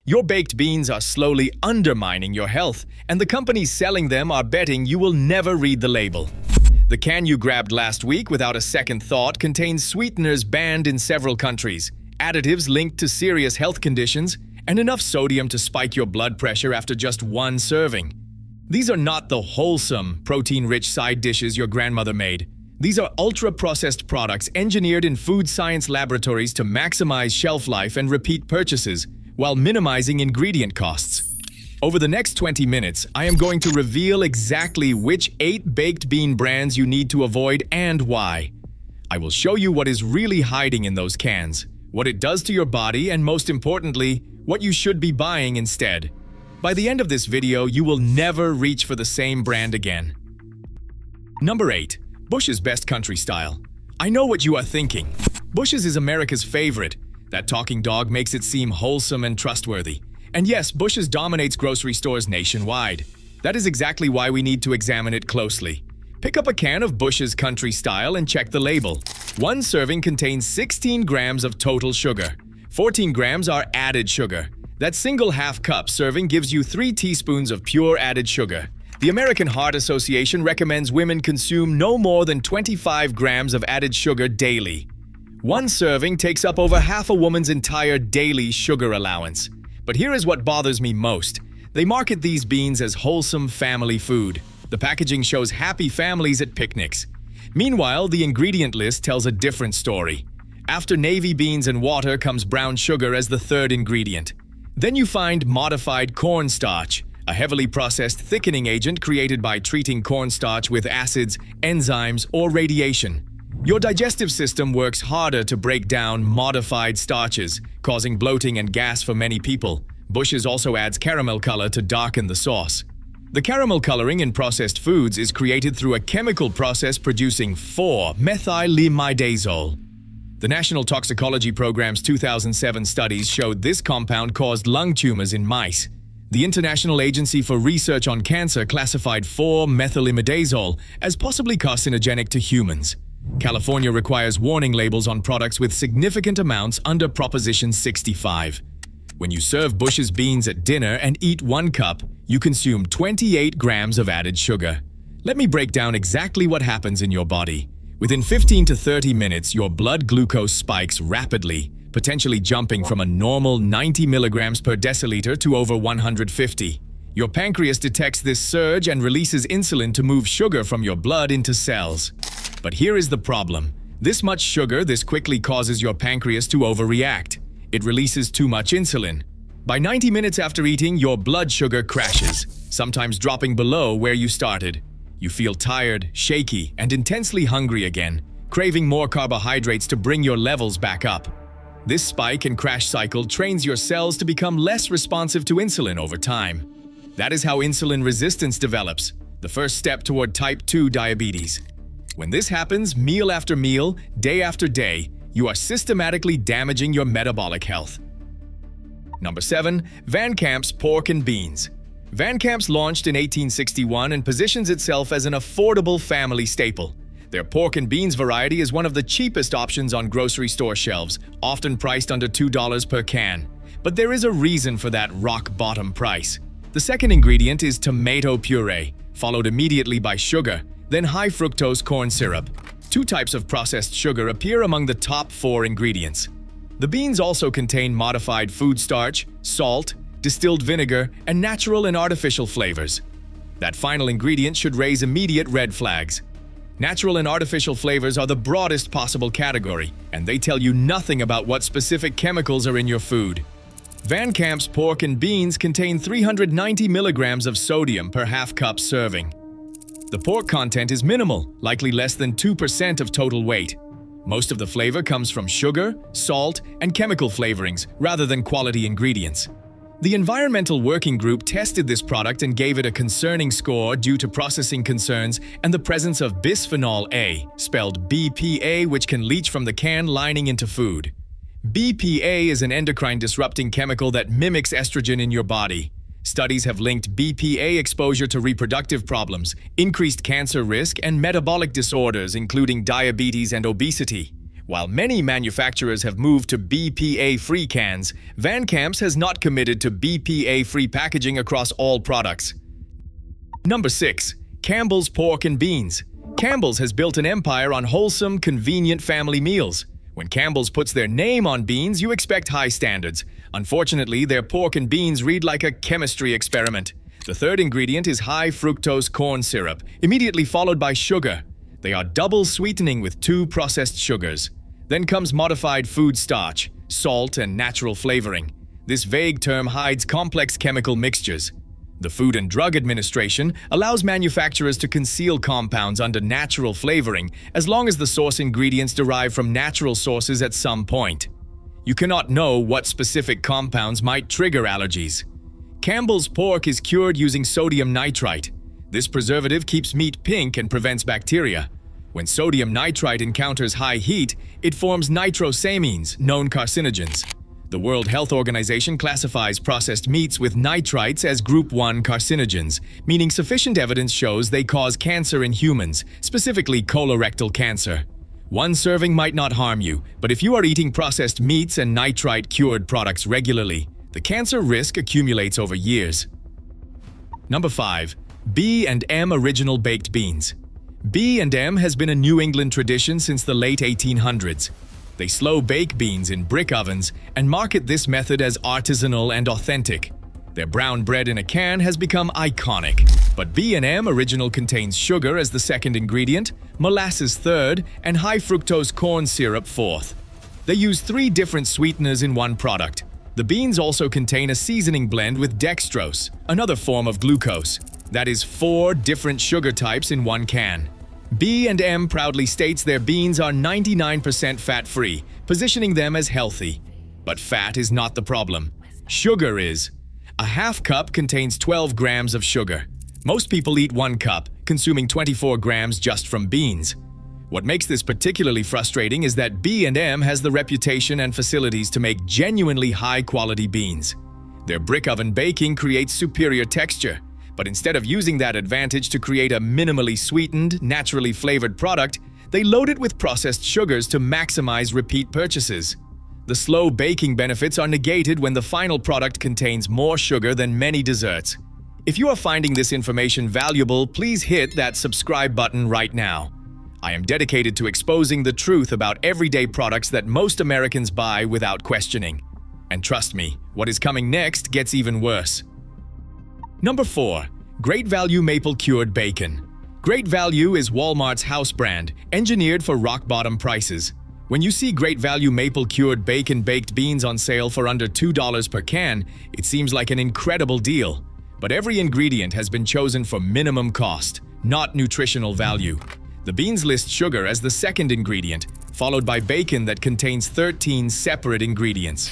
Your baked beans are slowly undermining your health, and the companies selling them are betting you will never read the label. The can you grabbed last week without a second thought contains sweeteners banned in several countries, additives linked to serious health conditions, and enough sodium to spike your blood pressure after just one serving. These are not the wholesome, protein-rich side dishes your grandmother made. These are ultra-processed products engineered in food science laboratories to maximize shelf life and repeat purchases, while minimizing ingredient costs. Over the next 20 minutes, I am going to reveal exactly which 8 baked bean brands you need to avoid and why. I will show you what is really hiding in those cans, what it does to your body, and most importantly, what you should be buying instead. By the end of this video, you will never reach for the same brand again. Number 8. Bush's Best Country Style. I know what you are thinking. Bush's is America's favorite. That talking dog makes it seem wholesome and trustworthy. And yes, Bush's dominates grocery stores nationwide. That is exactly why we need to examine it closely. Pick up a can of Bush's Country Style and check the label. One serving contains 16 grams of total sugar. 14 grams are added sugar. That single half-cup serving gives you 3 teaspoons of pure added sugar. The American Heart Association recommends women consume no more than 25 grams of added sugar daily. One serving takes up over half a woman's entire daily sugar allowance. But here is what bothers me most. They market these beans as wholesome family food. The packaging shows happy families at picnics. Meanwhile, the ingredient list tells a different story. After navy beans and water comes brown sugar as the third ingredient. Then you find modified cornstarch, a heavily processed thickening agent created by treating cornstarch with acids, enzymes, or radiation. Your digestive system works harder to break down modified starches, causing bloating and gas for many people. Bush's also adds caramel color to darken the sauce. The caramel coloring in processed foods is created through a chemical process producing 4-methylimidazole. The National Toxicology Program's 2007 studies showed this compound caused lung tumors in mice. The International Agency for Research on Cancer classified 4-methylimidazole as possibly carcinogenic to humans. California requires warning labels on products with significant amounts under Proposition 65. When you serve Bush's beans at dinner and eat 1 cup, you consume 28 grams of added sugar. Let me break down exactly what happens in your body. Within 15 to 30 minutes, your blood glucose spikes rapidly, potentially jumping from a normal 90 milligrams per deciliter to over 150. Your pancreas detects this surge and releases insulin to move sugar from your blood into cells. But here is the problem. This much sugar this quickly causes your pancreas to overreact. It releases too much insulin. By 90 minutes after eating, your blood sugar crashes, sometimes dropping below where you started. You feel tired, shaky, and intensely hungry again, craving more carbohydrates to bring your levels back up. This spike and crash cycle trains your cells to become less responsive to insulin over time. That is how insulin resistance develops, the first step toward type 2 diabetes. When this happens meal after meal, day after day, you are systematically damaging your metabolic health. Number 7. Van Camp's Pork and Beans. Van Camp's launched in 1861 and positions itself as an affordable family staple. Their pork and beans variety is one of the cheapest options on grocery store shelves, often priced under $2 per can. But there is a reason for that rock-bottom price. The second ingredient is tomato puree, followed immediately by sugar, then high fructose corn syrup. 2 types of processed sugar appear among the top 4 ingredients. The beans also contain modified food starch, salt, distilled vinegar, and natural and artificial flavors. That final ingredient should raise immediate red flags. Natural and artificial flavors are the broadest possible category, and they tell you nothing about what specific chemicals are in your food. Van Camp's pork and beans contain 390 milligrams of sodium per half-cup serving. The pork content is minimal, likely less than 2% of total weight. Most of the flavor comes from sugar, salt, and chemical flavorings, rather than quality ingredients. The Environmental Working Group tested this product and gave it a concerning score due to processing concerns and the presence of bisphenol A, spelled BPA, which can leach from the can lining into food. BPA is an endocrine-disrupting chemical that mimics estrogen in your body. Studies have linked BPA exposure to reproductive problems, increased cancer risk, and metabolic disorders, including diabetes and obesity. While many manufacturers have moved to BPA-free cans, Van Camp's has not committed to BPA-free packaging across all products. Number 6. Campbell's Pork and Beans. Campbell's has built an empire on wholesome, convenient family meals. When Campbell's puts their name on beans, you expect high standards. Unfortunately, their pork and beans read like a chemistry experiment. The third ingredient is high fructose corn syrup, immediately followed by sugar. They are double sweetening with 2 processed sugars. Then comes modified food starch, salt, and natural flavoring. This vague term hides complex chemical mixtures. The Food and Drug Administration allows manufacturers to conceal compounds under natural flavoring as long as the source ingredients derive from natural sources at some point. You cannot know what specific compounds might trigger allergies. Campbell's pork is cured using sodium nitrite. This preservative keeps meat pink and prevents bacteria. When sodium nitrite encounters high heat, it forms nitrosamines, known carcinogens. The World Health Organization classifies processed meats with nitrites as Group 1 carcinogens, meaning sufficient evidence shows they cause cancer in humans, specifically colorectal cancer. One serving might not harm you, but if you are eating processed meats and nitrite-cured products regularly, the cancer risk accumulates over years. Number 5. B&M Original Baked Beans. B&M has been a New England tradition since the late 1800s. They slow bake beans in brick ovens and market this method as artisanal and authentic. Their brown bread in a can has become iconic, but B&M Original contains sugar as the second ingredient, molasses third, and high fructose corn syrup fourth. They use 3 different sweeteners in one product. The beans also contain a seasoning blend with dextrose, another form of glucose. That is 4 different sugar types in one can. B&M proudly states their beans are 99% fat-free, positioning them as healthy. But fat is not the problem. Sugar is. A half cup contains 12 grams of sugar. Most people eat 1 cup, consuming 24 grams just from beans. What makes this particularly frustrating is that B&M has the reputation and facilities to make genuinely high-quality beans. Their brick oven baking creates superior texture. But instead of using that advantage to create a minimally sweetened, naturally flavored product, they load it with processed sugars to maximize repeat purchases. The slow baking benefits are negated when the final product contains more sugar than many desserts. If you are finding this information valuable, please hit that subscribe button right now. I am dedicated to exposing the truth about everyday products that most Americans buy without questioning. And trust me, what is coming next gets even worse. Number 4. Great Value Maple Cured Bacon. Great Value is Walmart's house brand, engineered for rock-bottom prices. When you see Great Value Maple Cured Bacon baked beans on sale for under $2 per can, it seems like an incredible deal. But every ingredient has been chosen for minimum cost, not nutritional value. The beans list sugar as the second ingredient, followed by bacon that contains 13 separate ingredients: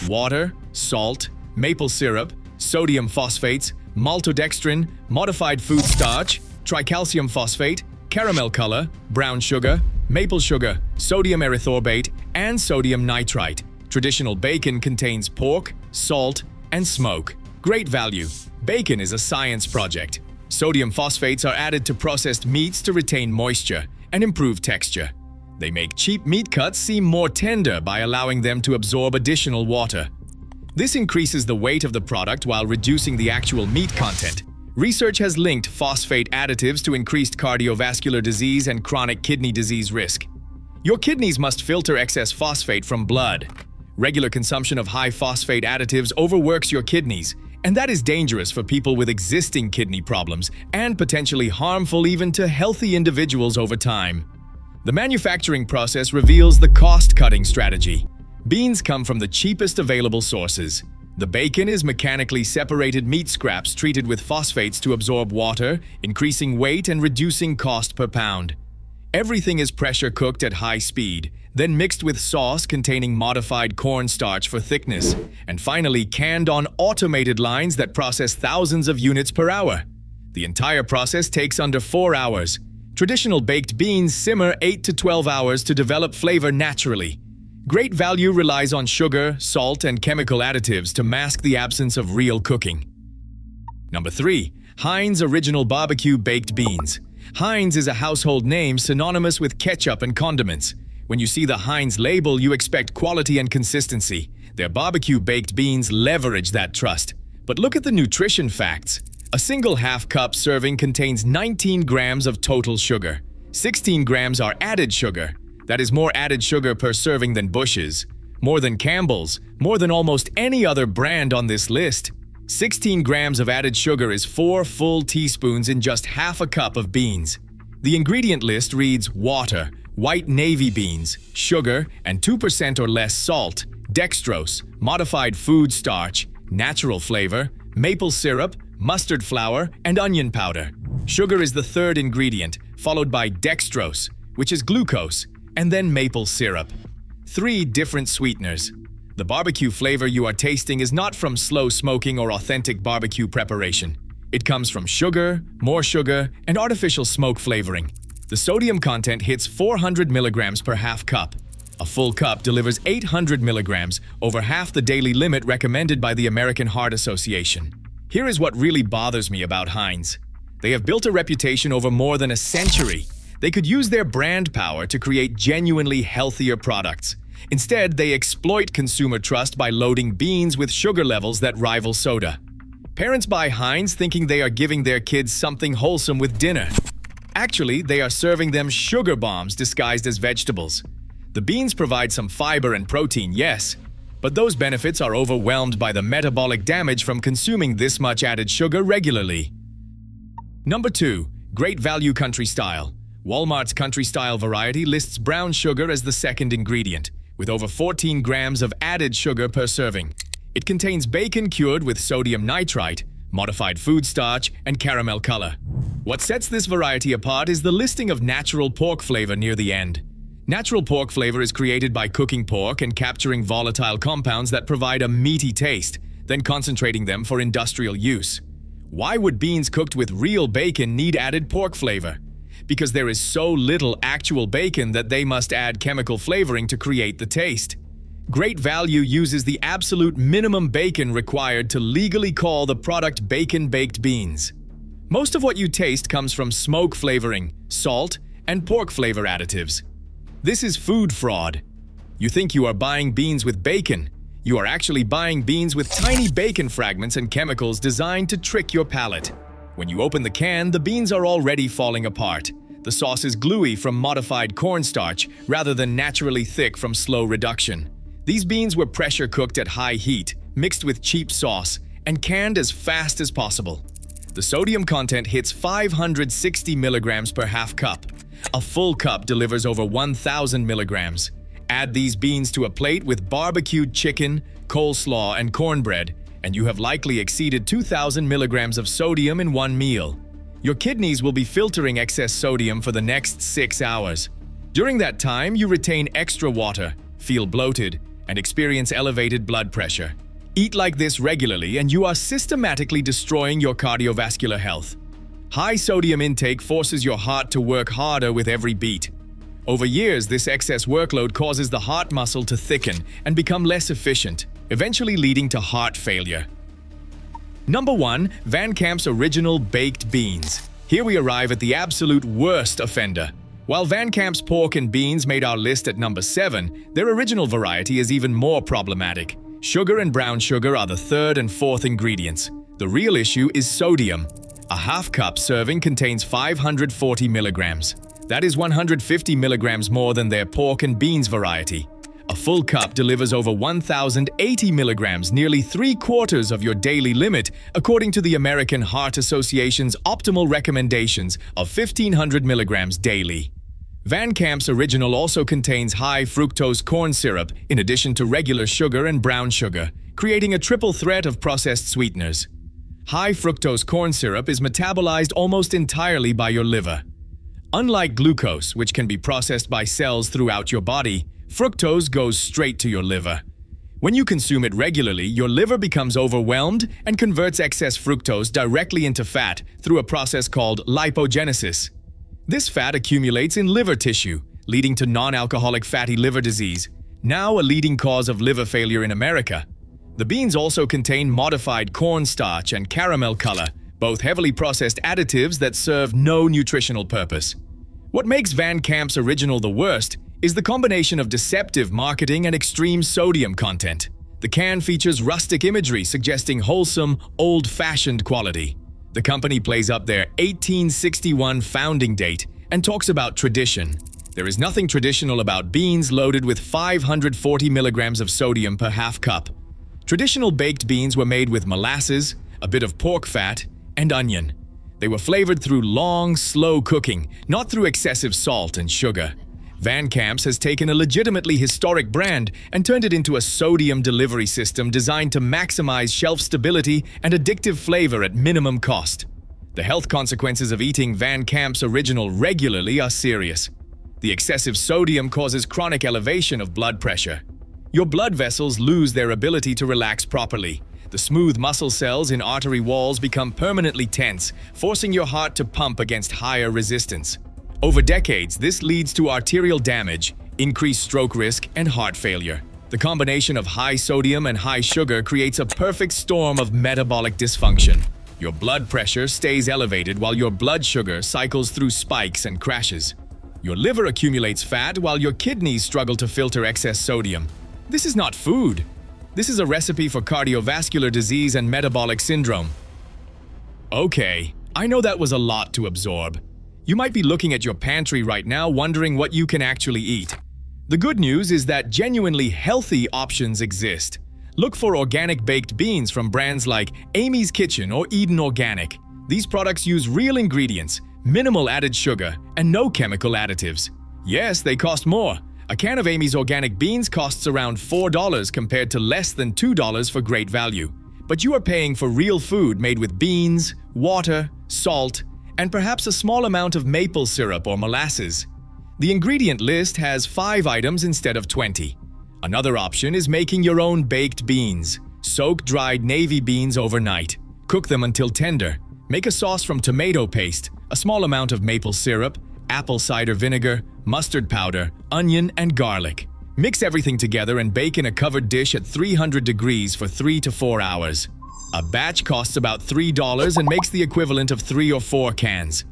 water, salt, maple syrup, sodium phosphates, maltodextrin, modified food starch, tricalcium phosphate, caramel color, brown sugar, maple sugar, sodium erythorbate, and sodium nitrite. Traditional bacon contains pork, salt, and smoke. Great Value. Bacon is a science project. Sodium phosphates are added to processed meats to retain moisture and improve texture. They make cheap meat cuts seem more tender by allowing them to absorb additional water. This increases the weight of the product while reducing the actual meat content. Research has linked phosphate additives to increased cardiovascular disease and chronic kidney disease risk. Your kidneys must filter excess phosphate from blood. Regular consumption of high phosphate additives overworks your kidneys, and that is dangerous for people with existing kidney problems and potentially harmful even to healthy individuals over time. The manufacturing process reveals the cost-cutting strategy. Beans come from the cheapest available sources. The bacon is mechanically separated meat scraps treated with phosphates to absorb water, increasing weight and reducing cost per pound. Everything is pressure cooked at high speed, then mixed with sauce containing modified cornstarch for thickness, and finally canned on automated lines that process thousands of units per hour. The entire process takes under 4 hours. Traditional baked beans simmer 8 to 12 hours to develop flavor naturally. Great Value relies on sugar, salt, and chemical additives to mask the absence of real cooking. Number 3. Heinz Original Barbecue Baked Beans. Heinz is a household name synonymous with ketchup and condiments. When you see the Heinz label, you expect quality and consistency. Their barbecue baked beans leverage that trust. But look at the nutrition facts. A single half-cup serving contains 19 grams of total sugar. 16 grams are added sugar. That is more added sugar per serving than Bush's, more than Campbell's, more than almost any other brand on this list. 16 grams of added sugar is 4 full teaspoons in just half a cup of beans. The ingredient list reads water, white navy beans, sugar, and 2% or less salt, dextrose, modified food starch, natural flavor, maple syrup, mustard flour, and onion powder. Sugar is the third ingredient, followed by dextrose, which is glucose, and then maple syrup. 3 different sweeteners. The barbecue flavor you are tasting is not from slow smoking or authentic barbecue preparation. It comes from sugar, more sugar, and artificial smoke flavoring. The sodium content hits 400 milligrams per half cup. A full cup delivers 800 milligrams, over half the daily limit recommended by the American Heart Association. Here is what really bothers me about Heinz. They have built a reputation over more than a century. They could use their brand power to create genuinely healthier products. Instead, they exploit consumer trust by loading beans with sugar levels that rival soda. Parents buy Heinz thinking they are giving their kids something wholesome with dinner. Actually, they are serving them sugar bombs disguised as vegetables. The beans provide some fiber and protein, yes, but those benefits are overwhelmed by the metabolic damage from consuming this much added sugar regularly. Number 2. Great Value Country Style. Walmart's Country Style variety lists brown sugar as the second ingredient, with over 14 grams of added sugar per serving. It contains bacon cured with sodium nitrite, modified food starch, and caramel color. What sets this variety apart is the listing of natural pork flavor near the end. Natural pork flavor is created by cooking pork and capturing volatile compounds that provide a meaty taste, then concentrating them for industrial use. Why would beans cooked with real bacon need added pork flavor? Because there is so little actual bacon that they must add chemical flavoring to create the taste. Great Value uses the absolute minimum bacon required to legally call the product bacon-baked beans. Most of what you taste comes from smoke flavoring, salt, and pork flavor additives. This is food fraud. You think you are buying beans with bacon. You are actually buying beans with tiny bacon fragments and chemicals designed to trick your palate. When you open the can, the beans are already falling apart. The sauce is gluey from modified cornstarch rather than naturally thick from slow reduction. These beans were pressure cooked at high heat, mixed with cheap sauce, and canned as fast as possible. The sodium content hits 560 milligrams per half cup. A full cup delivers over 1,000 milligrams. Add these beans to a plate with barbecued chicken, coleslaw, and cornbread, and you have likely exceeded 2,000 milligrams of sodium in one meal. Your kidneys will be filtering excess sodium for the next 6 hours. During that time, you retain extra water, feel bloated, and experience elevated blood pressure. Eat like this regularly and you are systematically destroying your cardiovascular health. High sodium intake forces your heart to work harder with every beat. Over years, this excess workload causes the heart muscle to thicken and become less efficient, eventually leading to heart failure. Number 1. Van Camp's Original Baked Beans. Here we arrive at the absolute worst offender. While Van Camp's pork and beans made our list at number 7, their original variety is even more problematic. Sugar and brown sugar are the third and fourth ingredients. The real issue is sodium. A half-cup serving contains 540 milligrams. That is 150 milligrams more than their pork and beans variety. A full cup delivers over 1,080 milligrams, nearly 3/4 of your daily limit, according to the American Heart Association's optimal recommendations of 1,500 milligrams daily. Van Camp's Original also contains high fructose corn syrup, in addition to regular sugar and brown sugar, creating a triple threat of processed sweeteners. High fructose corn syrup is metabolized almost entirely by your liver. Unlike glucose, which can be processed by cells throughout your body, fructose goes straight to your liver. When you consume it regularly, your liver becomes overwhelmed and converts excess fructose directly into fat through a process called lipogenesis. This fat accumulates in liver tissue, leading to non-alcoholic fatty liver disease, now a leading cause of liver failure in America. The beans also contain modified cornstarch and caramel color, both heavily processed additives that serve no nutritional purpose. What makes Van Camp's Original the worst is the combination of deceptive marketing and extreme sodium content. The can features rustic imagery suggesting wholesome, old-fashioned quality. The company plays up their 1861 founding date and talks about tradition. There is nothing traditional about beans loaded with 540 milligrams of sodium per half cup. Traditional baked beans were made with molasses, a bit of pork fat, and onion. They were flavored through long, slow cooking, not through excessive salt and sugar. Van Camp's has taken a legitimately historic brand and turned it into a sodium delivery system designed to maximize shelf stability and addictive flavor at minimum cost. The health consequences of eating Van Camp's original regularly are serious. The excessive sodium causes chronic elevation of blood pressure. Your blood vessels lose their ability to relax properly. The smooth muscle cells in artery walls become permanently tense, forcing your heart to pump against higher resistance. Over decades, this leads to arterial damage, increased stroke risk, and heart failure. The combination of high sodium and high sugar creates a perfect storm of metabolic dysfunction. Your blood pressure stays elevated while your blood sugar cycles through spikes and crashes. Your liver accumulates fat while your kidneys struggle to filter excess sodium. This is not food. This is a recipe for cardiovascular disease and metabolic syndrome. Okay, I know that was a lot to absorb. You might be looking at your pantry right now wondering what you can actually eat. The good news is that genuinely healthy options exist. Look for organic baked beans from brands like Amy's Kitchen or Eden Organic. These products use real ingredients, minimal added sugar, and no chemical additives. Yes, they cost more. A can of Amy's organic beans costs around $4 compared to less than $2 for great value. But you are paying for real food made with beans, water, salt, and perhaps a small amount of maple syrup or molasses. The ingredient list has 5 items instead of 20. Another option is making your own baked beans. Soak dried navy beans overnight. Cook them until tender. Make a sauce from tomato paste, a small amount of maple syrup, apple cider vinegar, mustard powder, onion, and garlic. Mix everything together and bake in a covered dish at 300 degrees for 3 to 4 hours. A batch costs about $3 and makes the equivalent of 3 or 4 cans.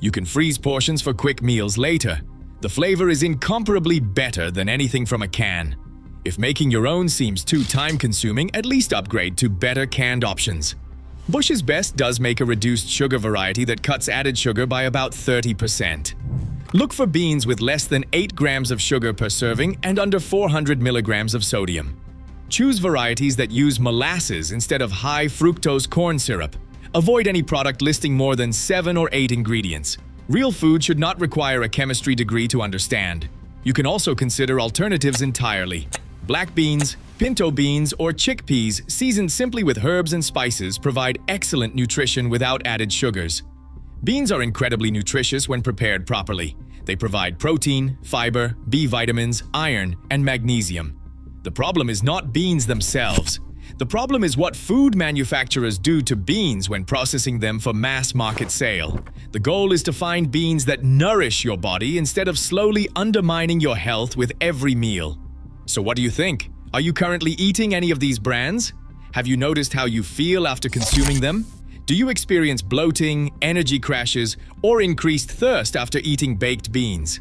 You can freeze portions for quick meals later. The flavor is incomparably better than anything from a can. If making your own seems too time-consuming, at least upgrade to better canned options. Bush's Best does make a reduced sugar variety that cuts added sugar by about 30%. Look for beans with less than 8 grams of sugar per serving and under 400 milligrams of sodium. Choose varieties that use molasses instead of high fructose corn syrup. Avoid any product listing more than 7 or 8 ingredients. Real food should not require a chemistry degree to understand. You can also consider alternatives entirely. Black beans, pinto beans, or chickpeas seasoned simply with herbs and spices provide excellent nutrition without added sugars. Beans are incredibly nutritious when prepared properly. They provide protein, fiber, B vitamins, iron, and magnesium. The problem is not beans themselves. The problem is what food manufacturers do to beans when processing them for mass market sale. The goal is to find beans that nourish your body instead of slowly undermining your health with every meal. So what do you think? Are you currently eating any of these brands? Have you noticed how you feel after consuming them? Do you experience bloating, energy crashes, or increased thirst after eating baked beans?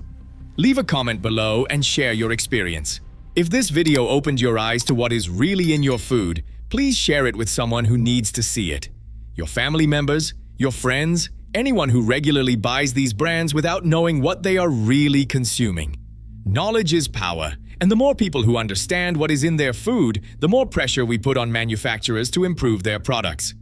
Leave a comment below and share your experience. If this video opened your eyes to what is really in your food, please share it with someone who needs to see it. Your family members, your friends, anyone who regularly buys these brands without knowing what they are really consuming. Knowledge is power, and the more people who understand what is in their food, the more pressure we put on manufacturers to improve their products.